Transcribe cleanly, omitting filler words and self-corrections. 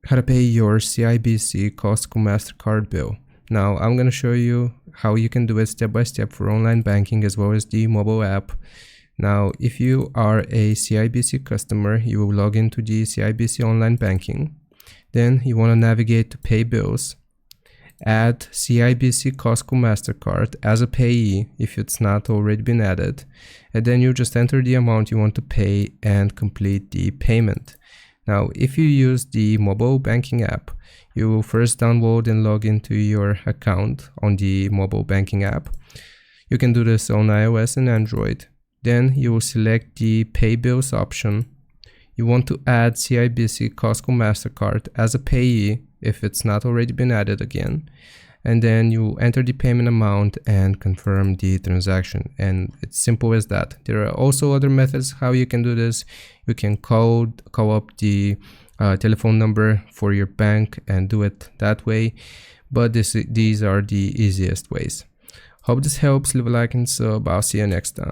how to pay your CIBC Costco Mastercard bill. Now I'm going to show you how you can do it step by step for online banking as well as the mobile app. Now if you are a CIBC customer, you will log into the CIBC online banking. Then you want to navigate to pay bills. Add CIBC Costco Mastercard as a payee if it's not already been added, and then you just enter the amount you want to pay and complete the payment. Now if you use the mobile banking app, you will first download and log into your account on the mobile banking app. You can do this on iOS and Android. Then you will select the pay bills option. You want to add CIBC Costco Mastercard as a payee if it's not already been added again, and then you enter the payment amount and confirm the transaction. And it's simple as that. There are also other methods how you can do this. You can call up the telephone number for your bank and do it that way, but these are the easiest ways. Hope this helps. Leave a like and sub. I'll see you next time.